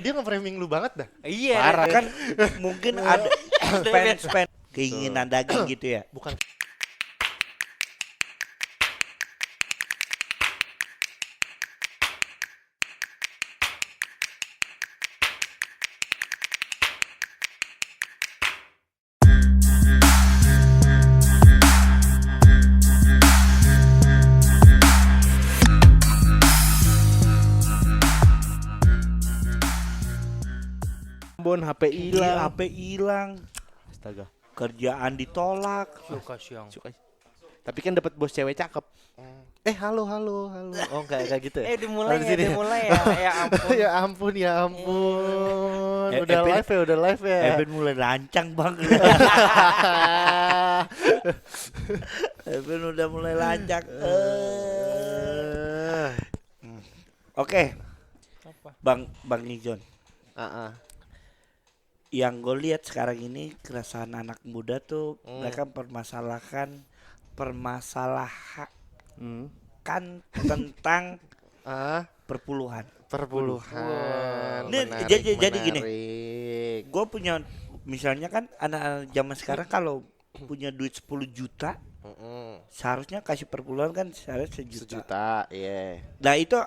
dia nge-framing lu banget dah. Iya. Parah kan mungkin ada fans keinginan daging gitu ya. Bukan Ambon HP hilang. HP hilang. Astaga. Kerjaan ditolak. Suka siang. Tapi kan dapat bos cewek cakep. halo. Oh enggak gitu ya. Dimulai Habis ini. ya. Ya ampun. Ya ampun. Udah live ya. Eben mulai lancang bang. Eben udah mulai lancang. Oke, Apa? Bang Nizon. Yang gue lihat sekarang ini keresahan anak muda tuh mereka permasalahan tentang perpuluhan. Perpuluhan. Ini jadi gini. Gue punya misalnya kan anak-anak zaman sekarang kalau punya duit 10 juta seharusnya kasih perpuluhan kan seharusnya sejuta. Iya. Nah itu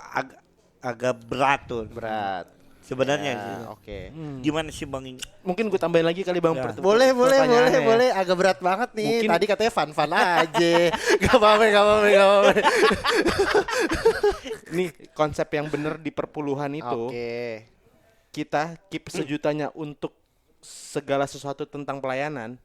agak berat tuh. Berat. Sebenarnya Ya, sih. oke. Gimana sih Bang? Mungkin gue tambahin lagi kali Bang. Ya. Boleh. Agak berat banget nih. Mungkin- Tadi katanya fun aja. Gak apa-apa. Nih konsep yang bener di perpuluhan itu. Oke. Kita keep sejutanya untuk segala sesuatu tentang pelayanan,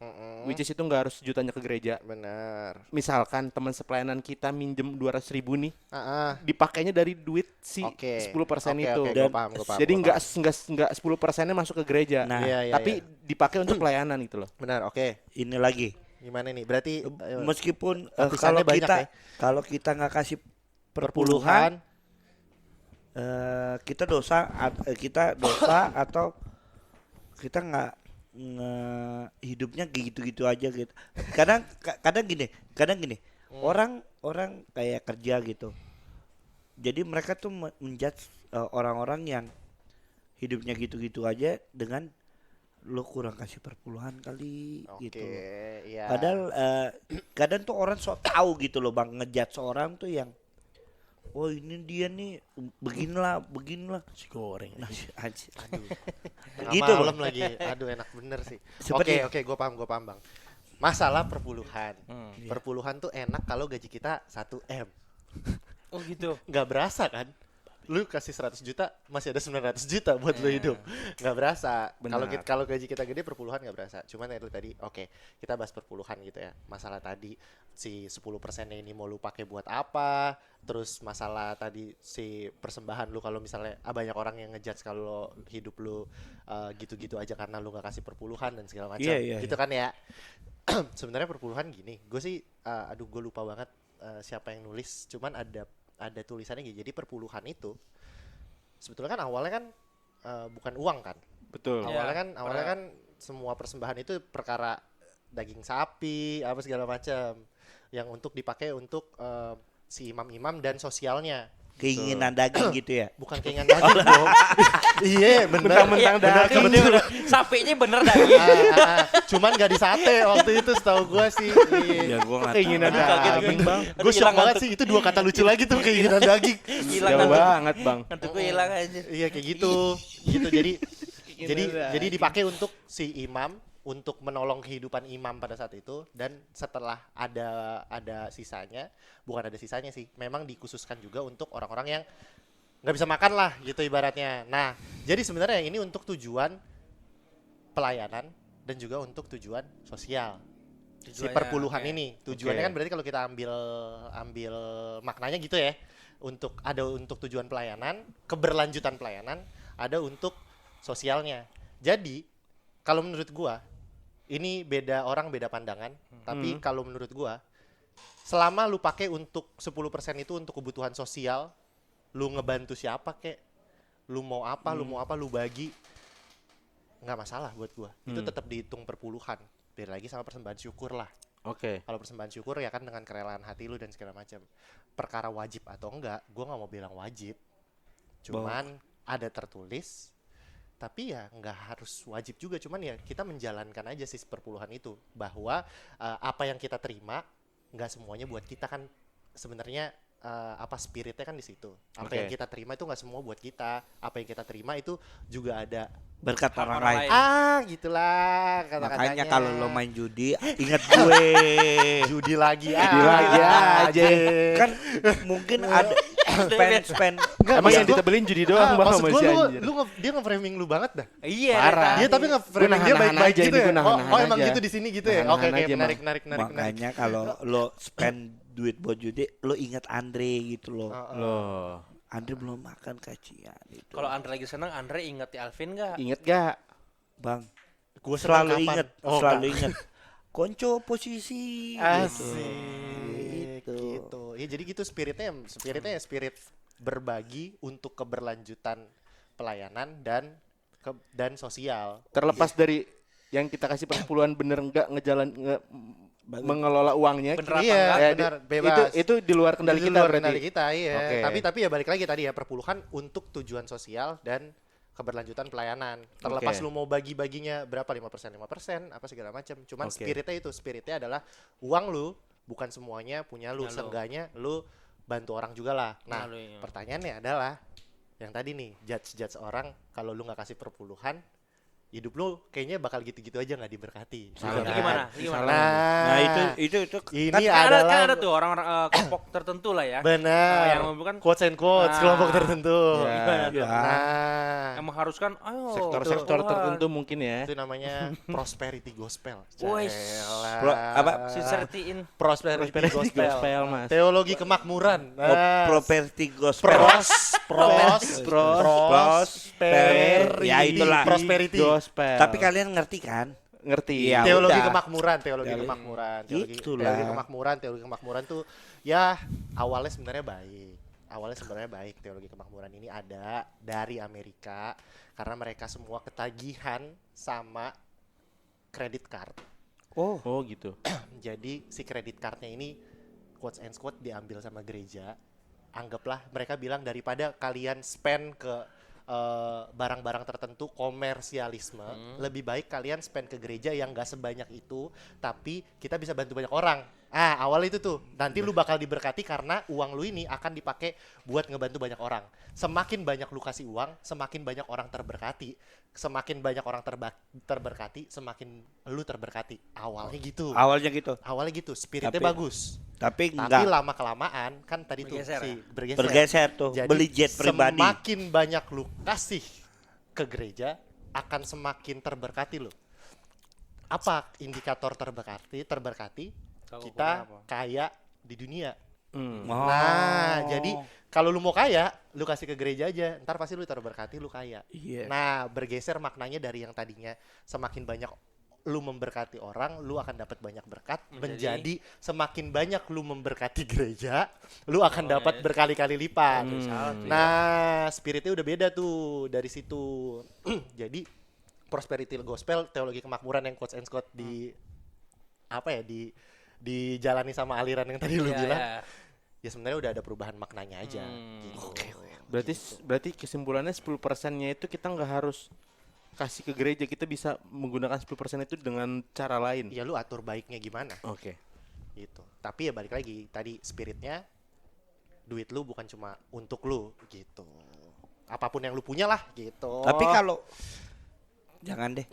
which is itu nggak harus sejutanya ke gereja. Benar. Misalkan teman sepelayanan kita minjem 200.000 nih, Ah. dipakainya dari duit si Oke. 10% Oke, itu. oke, gua paham. Jadi nggak 10%-nya masuk ke gereja, Nah, Iya, tapi dipakai untuk pelayanan gitu loh. benar. Oke. Ini lagi. Gimana nih? Berarti Meskipun lapisannya banyak ya. kalau kita nggak kasih perpuluhan, kita dosa atau kita nggak hidupnya gitu-gitu aja gitu. Kadang gini. Orang kayak kerja gitu. Jadi mereka tuh menjudge orang-orang yang hidupnya gitu-gitu aja dengan lo kurang kasih perpuluhan kali gitu. Iya. Padahal kadang tuh orang sok tahu gitu loh Bang, ngejudge seorang tuh yang oh ini dia nih beginilah si goreng. Nah, aduh. Tengah Gitu, malam Bang. lagi. Aduh, enak bener sih. Seperti- Oke, gue paham Bang. Masalah perpuluhan. Perpuluhan tuh enak kalau gaji kita 1 M. Oh gitu. Nggak berasa kan? Lu kasih 100 juta masih ada 900 juta buat lu hidup. Nggak berasa. Benar. Kalau gaji kita gede perpuluhan nggak berasa. Cuman itu tadi oke, kita bahas perpuluhan gitu ya. Masalah tadi si 10%-nya ini mau lu pakai buat apa? Terus masalah tadi si persembahan lu kalau misalnya banyak orang yang ngejudge kalau hidup lu gitu-gitu aja karena lu nggak kasih perpuluhan dan segala macam. Iya, Gitu kan ya. Sebenarnya perpuluhan gini. Gue sih gue lupa banget siapa yang nulis. Cuman ada tulisannya gitu. Jadi perpuluhan itu sebetulnya kan awalnya kan bukan uang kan. Betul. Awalnya kan semua persembahan itu perkara daging sapi apa segala macam yang untuk dipakai untuk si imam-imam dan sosialnya. Keinginan daging gitu ya. Bukan keinginan daging dong. Iya bener. Mentang-mentang Iya, daging. bener. Sapinya bener daging. Cuman gak di sate waktu itu setahu gue sih. Ya gua nggak Keinginan tahu. Kaget gue. daging Bang. Gue shock banget sih, itu 2 kata lucu lagi tuh, keinginan daging. Hilang Jauh ngantuk. banget Bang. Ngantuk gue hilang aja. Iya kayak gitu. Jadi dipakai untuk si imam untuk menolong kehidupan imam pada saat itu, dan setelah ada sisanya, bukan ada sisanya sih, memang dikhususkan juga untuk orang-orang yang nggak bisa makan lah gitu ibaratnya. Nah, jadi sebenarnya ini untuk tujuan pelayanan dan juga untuk tujuan sosial. Si Tujuannya, perpuluhan oke. ini tujuannya Oke. kan berarti kalau kita ambil maknanya gitu ya, ada untuk tujuan pelayanan, keberlanjutan pelayanan, ada untuk sosialnya. Jadi kalau menurut gua ini beda orang beda pandangan, tapi kalau menurut gua selama lu pakai untuk 10% itu untuk kebutuhan sosial, lu ngebantu siapa kek, lu mau apa, lu bagi, nggak masalah buat gua. Itu tetap dihitung perpuluhan. Beda lagi sama persembahan syukur lah. Oke. Kalau persembahan syukur ya kan dengan kerelaan hati lu dan segala macam. Perkara wajib atau enggak, gua nggak mau bilang wajib. Cuman ada tertulis tapi ya nggak harus wajib juga, cuman ya kita menjalankan aja sih perpuluhan itu, bahwa apa yang kita terima nggak semuanya buat kita kan sebenarnya. Apa spiritnya kan di situ. Apa Oke. yang kita terima itu nggak semua buat kita. Apa yang kita terima itu juga ada Berkat orang Orang lain. lain. gitulah kata-katanya. Makanya kalau lo main judi, ingat gue. judi lagi Judi lagi aja. Kan mungkin ada spend Emang yang ditebelin judi doang bang maksud sama gue si anjir. dia nge-framing lu banget dah. Iya. Parah. Dia tapi nge-framing dia nahan-nahan baik-baik aja gitu ini, ya. gua nahan-nahan Oh, emang aja. gitu di sini gitu ya. Nahan-nahan Oke, aja, menarik. Makanya kalau lo spend duit buat judi, lo ingat Andre gitu loh. Loh, Andre belum makan kacian itu. Kalau Andre lagi senang, Andre inget Alvin nggak? inget gak? Bang, Gue selalu ingat, selalu ingat. Konco posisi. Asik gitu. Ya jadi gitu spiritnya ya spirit berbagi untuk keberlanjutan pelayanan dan sosial. Terlepas dari yang kita kasih perpuluhan bener nggak mengelola uangnya. Bener apa Iya, enggak? Ya, benar, di- bebas. itu di luar kendali Di kita luar berarti. kendali kita, iya. Oke. Tapi ya balik lagi tadi ya, perpuluhan untuk tujuan sosial dan keberlanjutan pelayanan. Terlepas Oke. lu mau bagi-baginya berapa 5% apa segala macam. Cuman Oke. spiritnya adalah uang lu bukan semuanya punya lu, Punya lu. seenggaknya lu bantu orang juga lah. Nah, Nah, lu, iya. pertanyaannya adalah yang tadi nih, judge orang kalau lu nggak kasih perpuluhan, hidup lu kayaknya bakal gitu-gitu aja nggak diberkati. Salah. Itu gimana? Itu gimana? Nah, itu ini Kan ada adalah tuh orang-orang kelompok tertentu lah ya. benar. yang bukan quotes and quotes Nah. kelompok tertentu. Ya. Gimana tuh? Nah, Yang mengharuskan, ayo Sektor-sektor perpuluhan. tertentu mungkin ya. itu namanya prosperity gospel. Wes. Jaelah. Apa? Sincerity in Prosperity Prosperity gospel. gospel, Mas. Teologi kemakmuran. properti gospel. Prosperity. Ya, itulah. Prosperity. Gospel. Tapi kalian ngerti kan? ngerti. Iya. Teologi udah. kemakmuran, Itulah. teologi kemakmuran tuh ya awalnya sebenarnya baik. Teologi kemakmuran ini ada dari Amerika karena mereka semua ketagihan sama credit card. Oh, Oh gitu. Jadi si credit cardnya ini quotes and quote diambil sama gereja. Anggaplah mereka bilang daripada kalian spend ke barang-barang tertentu komersialisme, lebih baik kalian spend ke gereja yang gak sebanyak itu, tapi kita bisa bantu banyak orang. Awal itu tuh, nanti lu bakal diberkati karena uang lu ini akan dipakai buat ngebantu banyak orang. Semakin banyak lu kasih uang, semakin banyak orang terberkati. Semakin banyak orang terberkati, semakin lu terberkati. Awalnya gitu. Awalnya gitu, spiritnya Tapi- bagus. tapi Tapi enggak lama kelamaan kan tadi Bergeser tuh ya? bergeser tuh, Jadi beli jet pribadi. semakin banyak lu kasih ke gereja akan semakin terberkati lu. Apa indikator terberkati? Tahu Kita kenapa? kaya di dunia. Hmm. Oh. Nah, jadi kalau lu mau kaya, lu kasih ke gereja aja, ntar pasti lu terberkati, lu kaya. Iya. Nah, bergeser maknanya dari yang tadinya semakin banyak lu memberkati orang, lu akan dapat banyak berkat. Menjadi semakin banyak lu memberkati gereja, lu akan dapat berkali-kali lipat. Salah tuh ya. Nah, spiritnya udah beda tuh dari situ. Jadi prosperity gospel, teologi kemakmuran yang quotes and quote di apa ya dijalani sama aliran yang tadi lu Iya, bilang. iya. Ya sebenarnya udah ada perubahan maknanya aja. Gitu. Berarti kesimpulannya 10%-nya itu kita nggak harus kasih ke gereja, kita bisa menggunakan 10% itu dengan cara lain. Ya lu atur baiknya gimana Oke. gitu. Tapi ya balik lagi tadi spiritnya, duit lu bukan cuma untuk lu gitu. Apapun yang lu punya lah gitu. Tapi kalau jangan deh.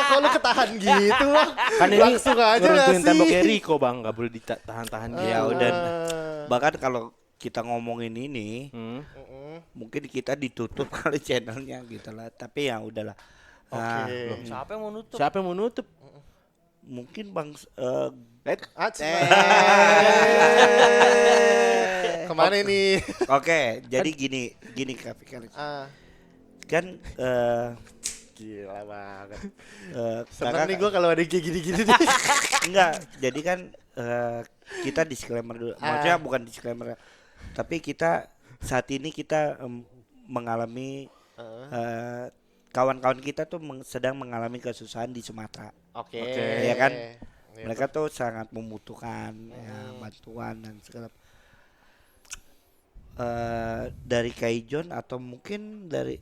kok lu ketahan gitu loh. Kan ini Langsung aja nggak ngeruntuhin sih? temboknya Riko bang, nggak boleh ditahan-tahan gitu. Ya udah. Eh, Bahkan kalau kita ngomongin ini, mungkin kita ditutup kali channelnya gitu lah. Tapi ya udahlah. Nah, Oke. Siapa yang mau nutup? Siapa yang mau nutup? mungkin Bang Kemana nih? oke, jadi gini Kak Fikar. Kan Gila banget. kakak- Seneng nih gue kalau ada kayak gini-gini nih. enggak, jadi kan kita disclaimer dulu. Maksudnya bukan disclaimer, tapi kita saat ini kita mengalami kawan-kawan kita tuh sedang mengalami kesusahan di Sumatera. Oke. Iya kan? Gitu. Mereka tuh sangat membutuhkan ya, bantuan dan segala dari Kaijon atau mungkin dari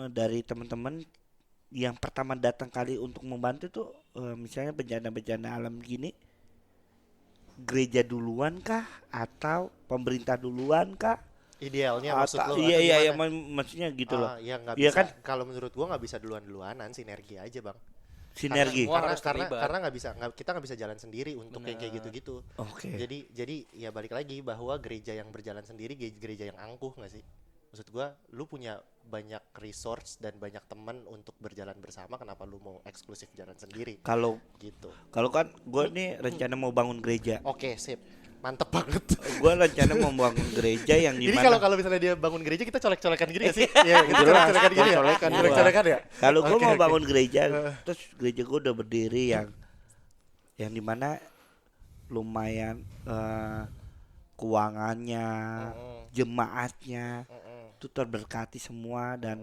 dari teman-teman yang pertama datang kali untuk membantu tuh misalnya bencana-bencana alam gini, gereja duluan kah atau pemerintah duluan kah? Idealnya maksud lo Iya atau iya iya gimana? maksudnya gitu loh. Ya nggak Iya bisa. kan? Kalau menurut gua nggak bisa duluan-duluanan, sinergi aja bang. Sinergi. Semua Karena harus terlibat. karena nggak bisa, kita nggak bisa jalan sendiri untuk yang kayak Benar. gitu-gitu. Oke. Jadi ya balik lagi bahwa gereja yang berjalan sendiri gereja yang angkuh nggak sih? Maksud gua, lu punya banyak resource dan banyak teman untuk berjalan bersama, kenapa lu mau eksklusif jalan sendiri? Kalau Gitu. kalau kan gue nih rencana mau bangun gereja. Oke, sip. Mantep banget. Gue rencana mau bangun gereja yang Ini dimana kalau misalnya dia bangun gereja kita colek-colekan gini gak sih? Iya, kita colek-colekan gini ya. Colek-colekan gua. Colek-colekan ya. kalau gue Oke, mau oke. bangun gereja, terus gereja gue udah berdiri yang dimana lumayan keuangannya, jemaatnya itu terberkati semua dan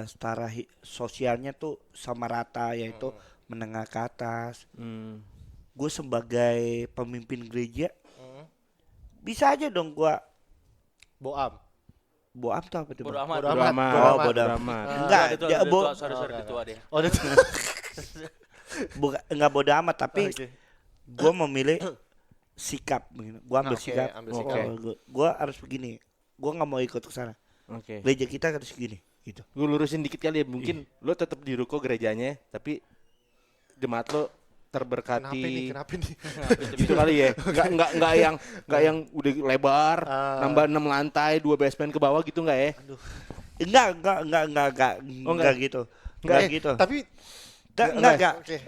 setara sosialnya tuh sama rata, yaitu menengah ke atas. Gue sebagai pemimpin gereja bisa aja dong gue Boam. boam tuh apa tuh? Bodo Bang? amat. Bodo Bodo amat. amat. Bodo Oh, amat. bodo amat. amat. Enggak, Udah ya, tua, sorry enggak, ketua dia. Oh, udah. bukan enggak bodo amat tapi Oke. gue memilih sikap, gue ambil Oke, sikap. ambil Oh, sikap. gue harus begini, gue nggak mau ikut ke sana. Oke. Gereja kita harus gini, gitu. Gue lurusin dikit kali ya, mungkin lo tetap di ruko gerejanya, tapi jemaat lo Kenapa nih? terberkati. Kenapa nih? Gitu kali ya. Enggak yang udah lebar, nambah 6 lantai, 2 basement ke bawah gitu enggak ya? Enggak Oh, enggak. gitu. Enggak Eh, gitu. Tapi Enggak. Oke.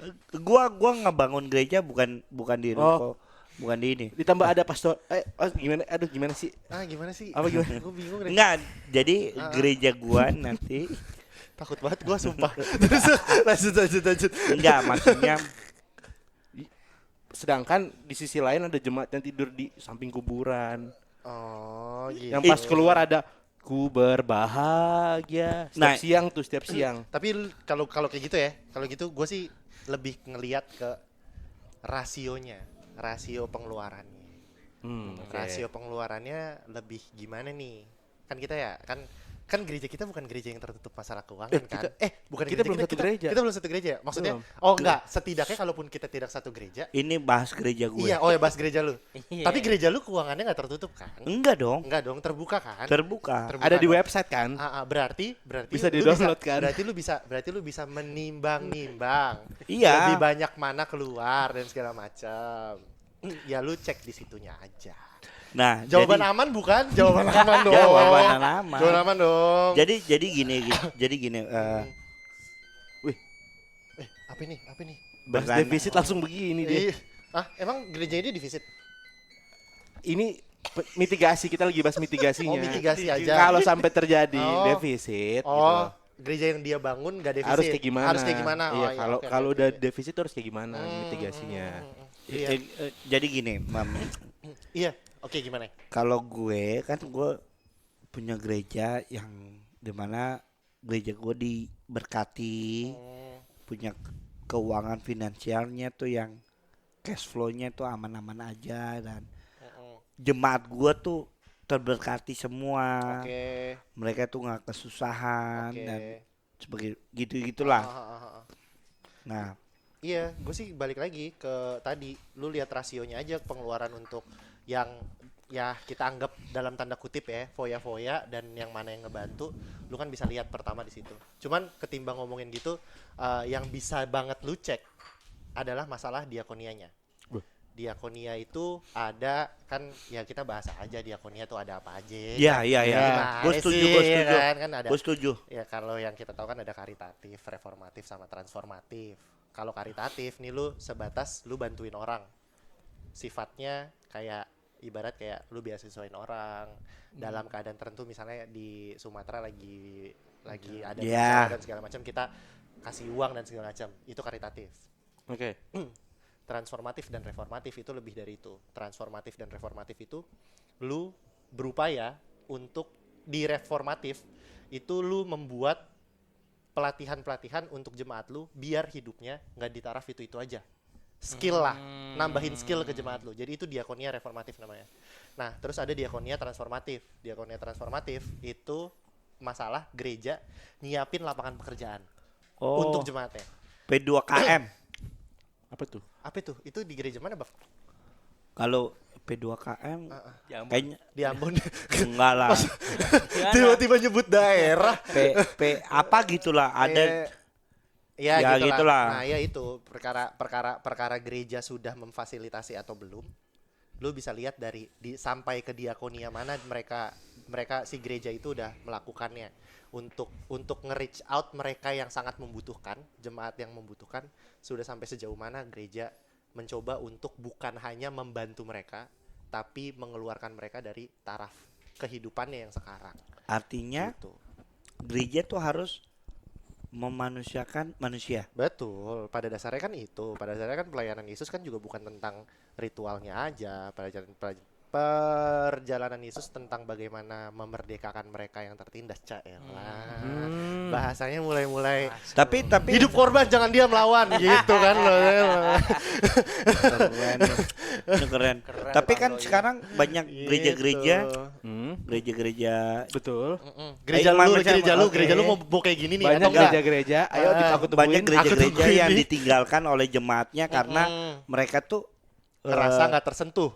Gua ngebangun gereja bukan di ruko, bukan di ini. Ditambah ada pastor. Gimana? Aduh, gimana sih? gimana sih? Apa gimana? Gue bingung deh. Enggak, jadi gereja gua nanti Takut banget gue sumpah. Terus lanjut. enggak, maksudnya Sedangkan di sisi lain ada jemaat yang tidur di samping kuburan. Oh, gitu. Yang pas keluar ada ku berbahagia. Nah, Setiap siang. Tapi kalau kayak gitu ya, kalau gitu gue sih lebih ngelihat ke rasionya, rasio pengeluarannya. Oke. Rasio pengeluarannya lebih gimana nih? Kan kita ya, kan gereja kita bukan gereja yang tertutup masalah keuangan kan? Bukan kita belum satu gereja. Kita belum satu gereja ya? Maksudnya, Belum. oh enggak, setidaknya kalaupun kita tidak satu gereja, ini bahas gereja gue. iya, oh ya bahas gereja lu. Iya. Tapi gereja lu keuangannya nggak tertutup kan? Enggak dong, Enggak dong, terbuka kan? terbuka. Terbuka Ada di dong. website kan? Berarti Bisa lu di-download kan? Berarti lu bisa menimbang-nimbang. Iya. Lebih banyak mana keluar dan segala macam. Ya lu cek di situnya aja. Nah, Jawaban jadi, aman bukan? Jawaban aman dong. Jawaban aman. Jawaban aman dong. jadi gini, Wih, Apa nih? bahas bertanya- defisit langsung begini dia. Emang gereja ini defisit? Ini mitigasi, kita lagi bahas mitigasinya. Oh, mitigasi aja. Kalau sampai terjadi Oh. defisit gitu. Oh, gereja yang dia bangun gak defisit. Harus kayak gimana? Harus kayak gimana? Iya, Oh, kalau oke, kalau oke, udah oke. defisit harus kayak gimana mitigasinya. Iya. jadi gini, Mam. Iya. Oke, gimana? Kalau gue punya gereja yang dimana gereja gue diberkati, punya keuangan finansialnya tuh yang cash flow-nya tuh aman-aman aja, dan jemaat gue tuh terberkati semua. Oke. Mereka tuh nggak kesusahan Oke. dan sebagai gitu-gitulah. Ah. Nah, Iya, gue sih balik lagi ke tadi, lu lihat rasionya aja pengeluaran untuk yang ya kita anggap dalam tanda kutip ya foya-foya dan yang mana yang ngebantu, lu kan bisa lihat pertama di situ. Cuman ketimbang ngomongin gitu, yang bisa banget lu cek adalah masalah diakonianya. Diakonia itu ada kan ya kita bahas aja diakonia tuh ada apa aja. iya. Gimana Gue setuju, sih, kan ada. Gue setuju. Ya kalau yang kita tahu kan ada karitatif, reformatif sama transformatif. Kalau karitatif nih lu sebatas lu bantuin orang. Sifatnya kayak ibarat kayak lu beasiswain orang dalam keadaan tertentu, misalnya di Sumatera lagi ada Yeah. bencana dan segala macam, kita kasih uang dan segala macam. Itu karitatif. Oke. Transformatif dan reformatif itu lebih dari itu. Transformatif dan reformatif itu lu berupaya untuk di reformatif itu lu membuat pelatihan-pelatihan untuk jemaat lu biar hidupnya nggak di taraf itu aja. Skill lah, nambahin skill ke jemaat lu. Jadi itu diakonia reformatif namanya. Nah, terus ada diakonia transformatif. Diakonia transformatif itu masalah gereja nyiapin lapangan pekerjaan Oh, untuk jemaatnya. P2KM. Apa tuh? Apa itu? Itu di gereja mana, Bang? Kalau P2KM Ya ampun. kayaknya Di Ambon. enggak lah. Tiba-tiba nyebut daerah. P apa gitulah ada. Ya, Ya, gitulah. gitulah. Nah, ya itu perkara gereja sudah memfasilitasi atau belum. Lu bisa lihat sampai ke diakonia mana mereka si gereja itu udah melakukannya untuk nge-reach out mereka yang sangat membutuhkan, jemaat yang membutuhkan, sudah sampai sejauh mana gereja mencoba untuk bukan hanya membantu mereka tapi mengeluarkan mereka dari taraf kehidupannya yang sekarang. Artinya Gitu. gereja tuh harus memanusiakan manusia. Betul, pada dasarnya kan itu. Pada dasarnya kan pelayanan Yesus kan juga bukan tentang ritualnya aja. Perjalanan Yesus tentang bagaimana memerdekakan mereka yang tertindas. Caelah. Bahasanya mulai-mulai Tapi hidup korban jangan dia melawan gitu kan loh. keren. Itu keren. Tapi kan sekarang banyak gereja-gereja, Gitu. gereja-gereja Betul. Gereja Ayo, lu, manusia, gereja lu oke. mau kayak gini nih Banyak atau enggak? gereja-gereja. Ayo aku temuin. banyak gereja-gereja aku yang ini. ditinggalkan oleh jemaatnya karena mereka tuh Ngerasa nggak tersentuh.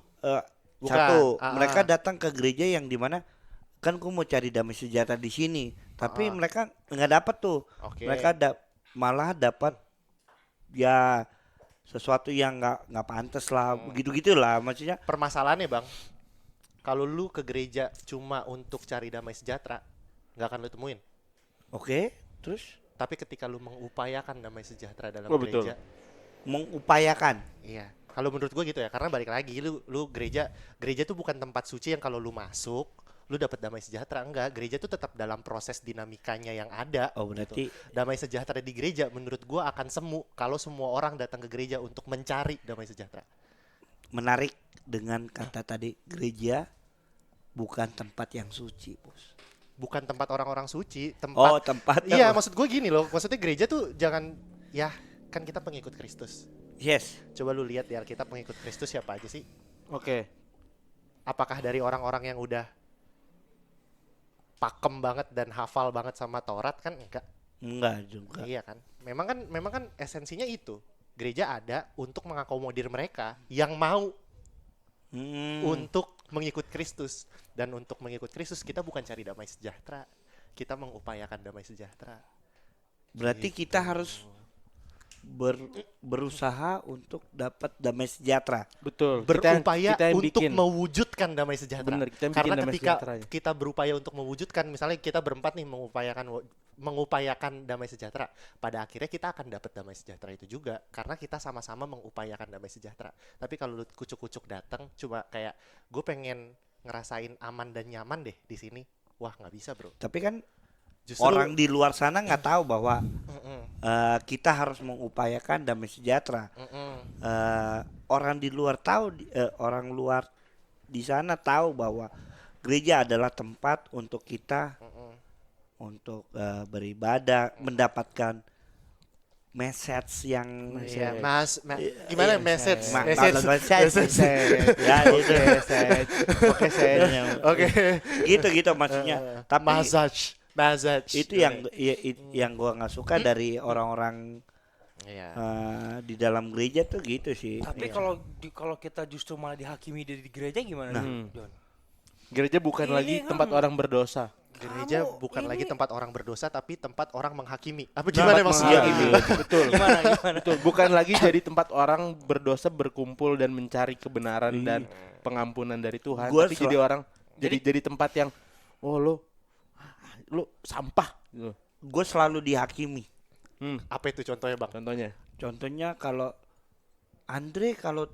Bukan. satu, Ah, mereka ah. datang ke gereja yang dimana kan gue mau cari damai sejahtera di sini, tapi mereka nggak dapat tuh. Oke. Mereka malah dapat ya sesuatu yang nggak pantas lah, begitu gitulah maksudnya. Permasalahannya Bang, kalau lu ke gereja cuma untuk cari damai sejahtera, nggak akan lu temuin. Oke, terus Tapi ketika lu mengupayakan damai sejahtera dalam Oh, betul. gereja, mengupayakan. iya. Kalau menurut gua gitu ya, karena balik lagi lu gereja tuh bukan tempat suci yang kalau lu masuk lu dapat damai sejahtera. Enggak, gereja tuh tetap dalam proses dinamikanya yang ada. Oh, berarti Damai sejahtera di gereja menurut gua akan semu kalau semua orang datang ke gereja untuk mencari damai sejahtera. menarik dengan kata tadi, gereja bukan tempat yang suci, Bos. Bukan tempat orang-orang suci, Oh, tempat. tempat. Iya, maksud gue gini loh. Maksudnya gereja tuh jangan, ya kan kita pengikut Kristus. Yes. Coba lu lihat di Alkitab pengikut Kristus siapa aja sih? Oke. Apakah dari orang-orang yang udah pakem banget dan hafal banget sama Taurat? Kan enggak. Enggak juga. Iya kan. Memang kan esensinya itu. Gereja ada untuk mengakomodir mereka yang mau untuk mengikut Kristus. Dan untuk mengikut Kristus kita bukan cari damai sejahtera. Kita mengupayakan damai sejahtera. Berarti kita harus berusaha untuk dapat damai sejahtera. Betul. Berupaya kita yang untuk bikin. mewujudkan damai sejahtera. Bener, kita yang bikin Karena damai ketika sejahteranya. kita berupaya untuk mewujudkan, misalnya kita berempat nih mengupayakan damai sejahtera, pada akhirnya kita akan dapat damai sejahtera itu juga karena kita sama-sama mengupayakan damai sejahtera. Tapi kalau lu kucuk-kucuk datang cuma kayak gue pengen ngerasain aman dan nyaman deh di sini, wah nggak bisa bro. Tapi kan Justru orang di luar sana nggak tahu bahwa Mm-mm, kita harus mengupayakan damai sejahtera. mm-mm. Orang di luar orang luar di sana tahu bahwa gereja adalah tempat untuk kita untuk beribadah, mendapatkan message yang Iya, gimana message? message. Ya, itu. Oke, Oke. Gitu maksudnya. Tapi Massage. itu yang gua nggak suka dari orang-orang Iya. di dalam gereja tuh gitu sih. Tapi kalau kita justru malah dihakimi dari gereja gimana? John? Gereja bukan Ini lagi kan- tempat orang berdosa. Gereja Kamu bukan ini- lagi tempat orang berdosa tapi tempat orang menghakimi. Apa Tempat gimana maksudnya? menghakimi. Betul. Gimana? Betul. Bukan lagi jadi tempat orang berdosa berkumpul dan mencari kebenaran dan pengampunan dari Tuhan, Gua tapi jadi orang jadi tempat yang lu sampah gitu. Gue selalu dihakimi. Apa itu contohnya, Bang? Contohnya. Contohnya kalau Andre kalau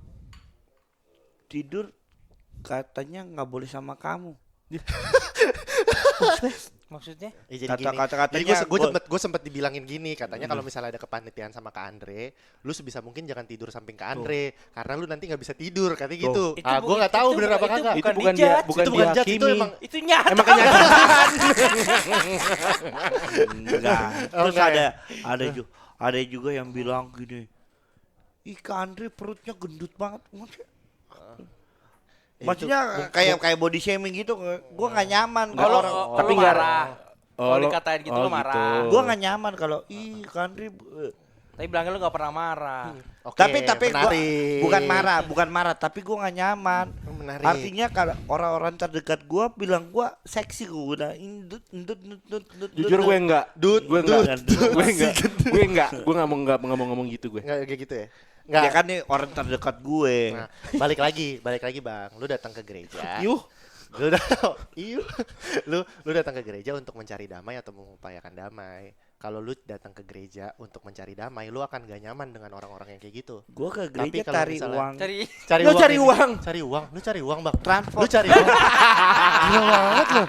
tidur katanya nggak boleh sama kamu. Maksudnya? Ya, Kata-katanya gue sempet dibilangin gini, katanya kalau misalnya ada kepanitiaan sama Kak Andre, lu sebisa mungkin jangan tidur samping Kak Andre, karena lu nanti nggak bisa tidur, katanya gitu. Itu Ah, gue bu- nggak tahu itu bener apa bukan- kagak. itu Itu bukan dijudge. bukan Itu bukan judge, itu dihakimi. emang Itu nyata. Emang kenyataan. enggak. Terus enggak ya? ada juga yang bilang gini, ih Kak Andre perutnya gendut banget. Maksudnya kayak body shaming gitu, gue nggak nyaman kalau orang Tapi nggak Kalau lo- dikatain gitu oh, lo marah. Gua nggak nyaman kalau Kandri. Tapi bilangnya lo gak pernah marah. Oke, Tapi gua menarik. bukan marah, tapi gua nggak nyaman. Menarik. Artinya kalau orang-orang terdekat gua bilang gua seksi, gua udah indut. Jujur gue enggak. Gue enggak. Gue enggak. Gue enggak mau ngomong gitu gue. Nggak kayak gitu ya? Ya Nggak. kan nih orang terdekat gue. Nah, balik lagi Bang. Lu datang ke gereja. Yuh. Lu iuh. Lu datang ke gereja untuk mencari damai atau mengupayakan damai. Kalau lu datang ke gereja untuk mencari damai, lu akan gak nyaman dengan orang-orang yang kayak gitu. Gua ke Tapi gereja kalau cari misalnya- uang. Cari Lu uang. cari ini. uang. Lu cari uang, Bang. Transport. Lu cari uang. Gila banget lu.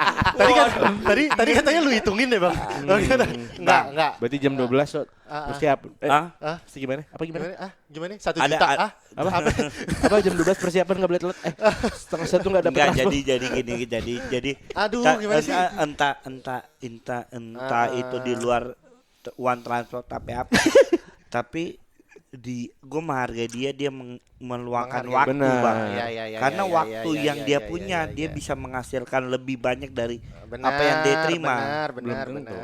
Tadi katanya lu hitungin deh, Bang. Enggak. Berarti jam 12 so, persiapan. Ah? Gimana? Apa gimana? Gimana? 1 Ada- juta. ada- Apa jam 12 persiapan enggak boleh telat? Setengah 1 enggak dapat Enggak transport. jadi Aduh, gimana sih? entah itu di luar uang transport tapi apa. Tapi gue menghargai dia meluangkan Menghargai. waktu, Benar. Bang. Iya, Karena iya, waktu iya, yang iya, dia iya, punya iya, dia iya. bisa menghasilkan lebih banyak dari Benar, apa yang dia terima. Benar. Belum tentu.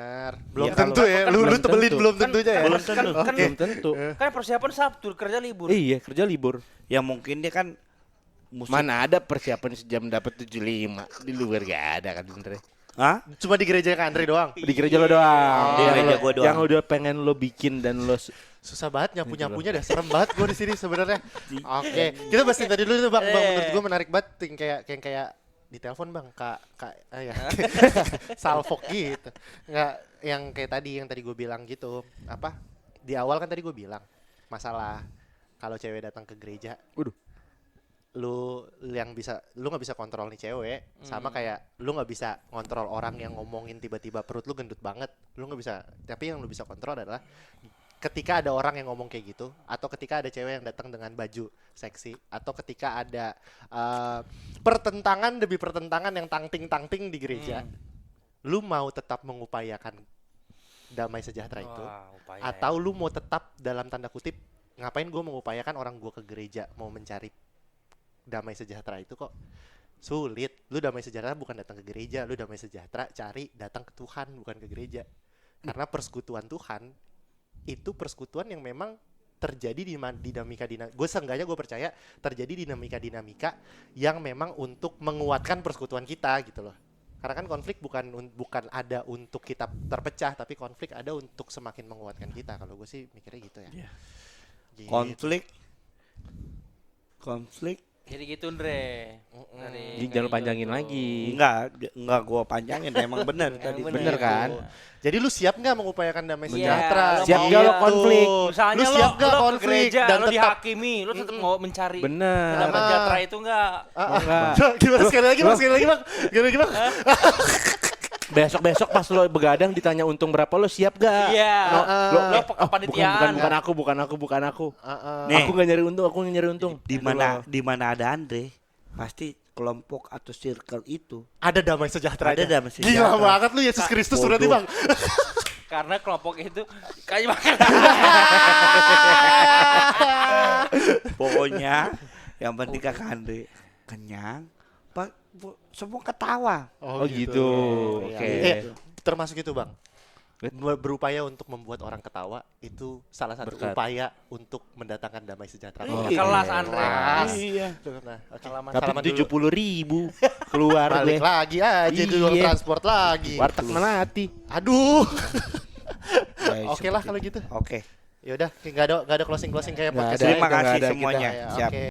Belum Ya, tentu kalau- ya. kan Lu belum tebelin tentu. belum tentunya ya. Belum tentu. Kan Belum tentu. Kan persiapan Sabtu, kerja libur. Iya, kerja libur. Ya mungkin dia kan musik. Mana ada persiapan sejam dapat 75. Di luar gak ada kan sebenarnya. Hah? Cuma di gereja ke Andre doang. Di gereja lo doang. Di Yang gereja lo- gua doang. Yang udah pengen lo bikin dan lo Susah banget nyapunya dah, serem banget gue di sini sebenarnya. Oke, kita bahas yang tadi dulu tuh Bang. Menurut gue menarik banget yang kayak di telepon Bang, ya. Salfok gitu. Enggak yang tadi gue bilang gitu. Apa? Di awal kan tadi gue bilang masalah kalau cewek datang ke gereja. Waduh. Lu nggak bisa kontrol nih cewek, sama kayak lu nggak bisa kontrol orang yang ngomongin tiba-tiba perut lu gendut banget, lu nggak bisa. Tapi yang lu bisa kontrol adalah ketika ada orang yang ngomong kayak gitu, atau ketika ada cewek yang datang dengan baju seksi, atau ketika ada pertentangan demi pertentangan yang tangting di gereja, lu mau tetap mengupayakan damai sejahtera itu, atau lu mau tetap dalam tanda kutip ngapain gue mengupayakan orang gue ke gereja mau mencari damai sejahtera itu kok sulit. Lu damai sejahtera bukan datang ke gereja, lu damai sejahtera datang ke Tuhan bukan ke gereja. Karena persekutuan Tuhan itu persekutuan yang memang terjadi di dinamika gue percaya terjadi dinamika yang memang untuk menguatkan persekutuan kita gitu loh. Karena kan konflik bukan ada untuk kita terpecah, tapi konflik ada untuk semakin menguatkan kita. Kalau gue sih mikirnya gitu ya. Gitu. Konflik Jadi gitu Andre. Dari jangan panjangin lagi. enggak gua panjangin, emang bener tadi. bener kan? Jadi lu siap nggak mengupayakan damai Iya, sejahtera? lu Siap mau- nggak lo konflik? Misalnya Lu siap nggak lo ke konflik gereja, dan lo tetap dihakimi, lo tetap mau mencari Bener. damai sejahtera itu enggak? Enggak. Gimana sekali lagi bang? Gimana lagi bang? Besok pas lo begadang ditanya untung berapa lo siap gak? Iya. Lo bukan kepanitiaan. bukan aku. Nih. Aku nggak nyari untung. Di mana ada Andre, pasti kelompok atau circle itu Ada damai sejahtera. Ada damai sejahtera. Gila banget lu Yesus Kristus Bodoh. berarti bang. Karena kelompok itu kayak makan. pokoknya yang penting kakak Andre kenyang, semua ketawa. Oh gitu. Iya. Oke. Termasuk itu bang. Berupaya untuk membuat orang ketawa itu salah satu Berkat. upaya untuk mendatangkan damai sejahtera. Kelas Andre. Kelas. Iya. Nah, oke. Salaman. Tapi Salaman dulu. 70.000 keluar Balik gue. lagi aja itu uang Iya. transport lagi. Warteg melati. Aduh. Ya, Oke lah seperti kalau itu. gitu. Oke. Yaudah, nggak ada closing kayak Nggak podcast ada. lain. Terima nggak kasih ada, semuanya. Ya, Siap. Oke.